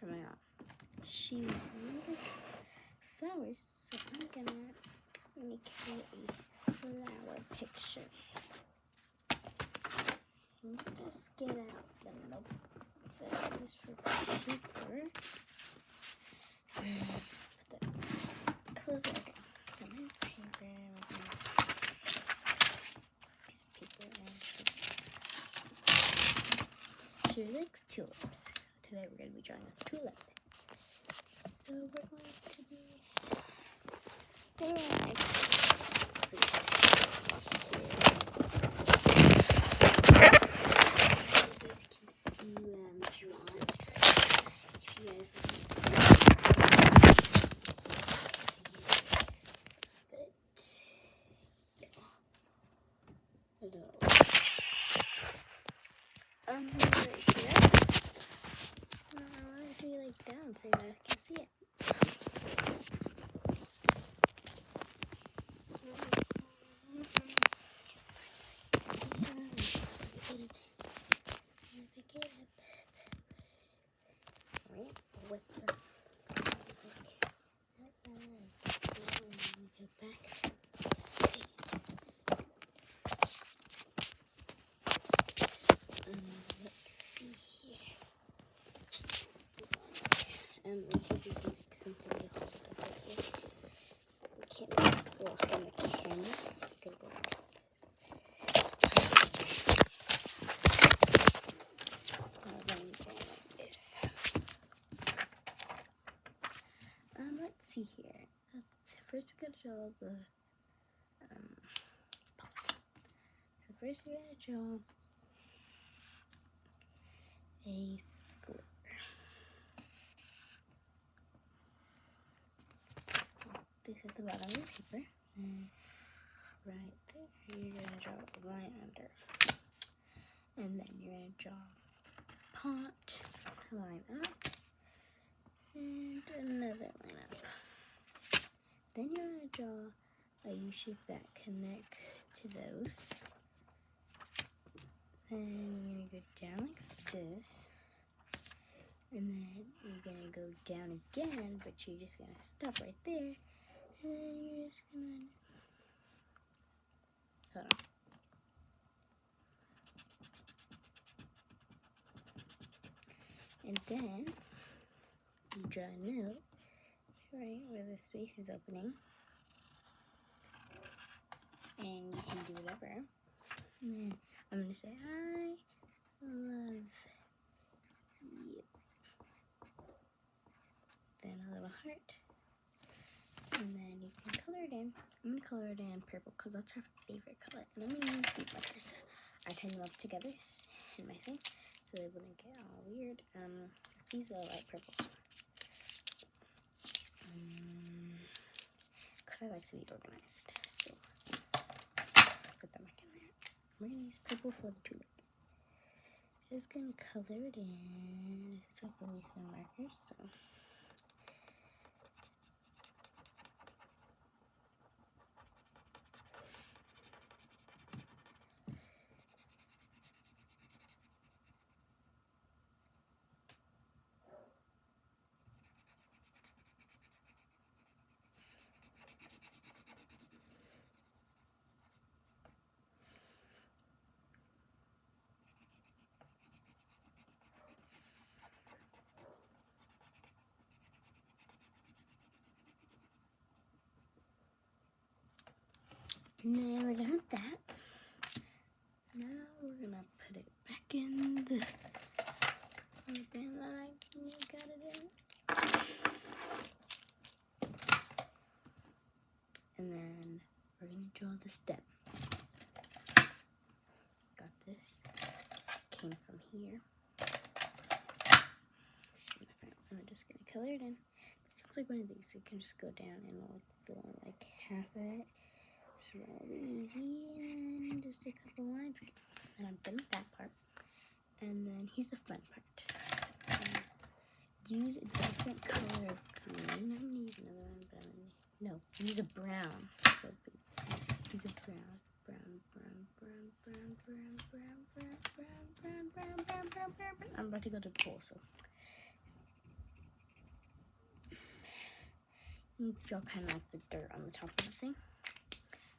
for my mom. She wanted flowers, so I'm gonna make her a flower picture. Just get out the notebook. This for paper. Close it. Okay. Got my paper. Piece of paper. She likes tulips. So today we're going to be drawing a tulip. So we're going to be... right here. I want to do like down so you guys can see it. With the go back. Let's see here. We can do something to hold it up right here. We can't walk on the camera, so we're gonna go back. Let's see here. First we gotta draw the pot. So first we gotta draw a square. This at the bottom of the paper. And right there, you're gonna draw a line under. And then you're gonna draw a pot, line up, and another line up. Then you're going to draw a U-shape that connects to those. Then you're going to go down like this. And then you're going to go down again, but you're just going to stop right there. And then you're just going to... Hold on. And then you draw a note right where the space is opening. And you can do whatever. And then I'm going to say, I love you. Then a little heart. And then you can color it in. I'm going to color it in purple because that's our favorite color. And I'm going to use these markers. I tied them up together in my thing so they wouldn't get all weird. Let's use a light purple. Because I like to be organized. So put them back in there. I'm going to use purple for the tulip. Just going to color it in. It's like we need some markers, so. And then we're done with that. Now we're gonna put it back in the bin that I got it in. And then we're gonna draw the stem. Got this. Came from here. I'm just gonna color it in. This looks like one of these, so you can just go down and we'll fill in like half of it. It's really easy, and just a couple lines, and I'm done with that part. And then here's the fun part. Use a different color of green. I'm gonna use another one, but no, use a brown. So use a brown. I'm about to go to the pool, so You draw kind of like the dirt on the top of the thing.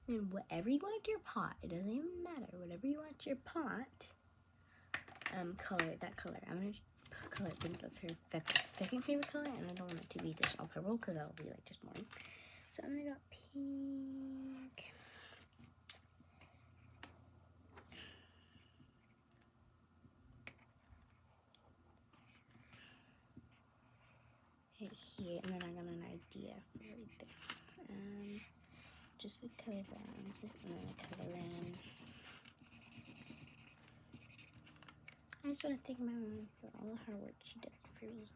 Then whatever you want to your pot, it doesn't even matter. Whatever you want your pot, color that color. I'm gonna color pink. That's her second favorite color, and I don't want it to be just all purple because that will be like just boring. So I'm gonna go pink. Right here, and then I got an idea right there. Just a color brown, and then a color in. I just want to thank my mom for all the hard work she does for me.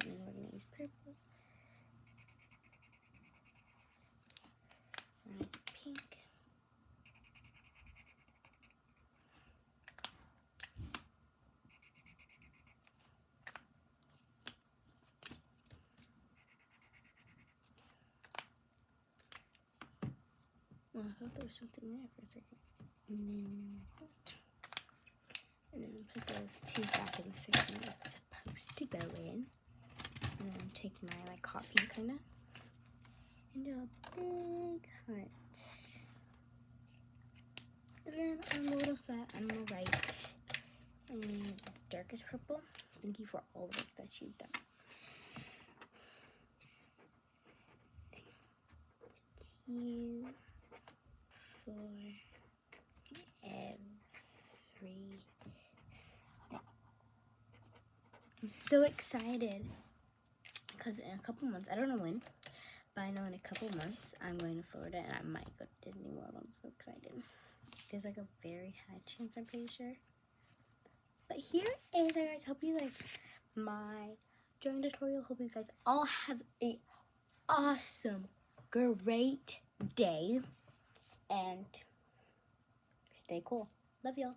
And then we're going to use purple. And pink. Oh, I thought there was something there for a second. And then put those two back in the section that's supposed to go in. And then take my like hot pink kind of and do a big heart. And then on the little set, I'm gonna write in darkest purple. Thank you for all the work that you've done. Thank you for everything. I'm so excited because in a couple months, I don't know when, but I know in a couple months I'm going to Florida and I might go to Disney World. I'm so excited. There's like a very high chance, I'm pretty sure. But here is, guys, hope you liked my drawing tutorial. Hope you guys all have a awesome, great day and stay cool. Love y'all.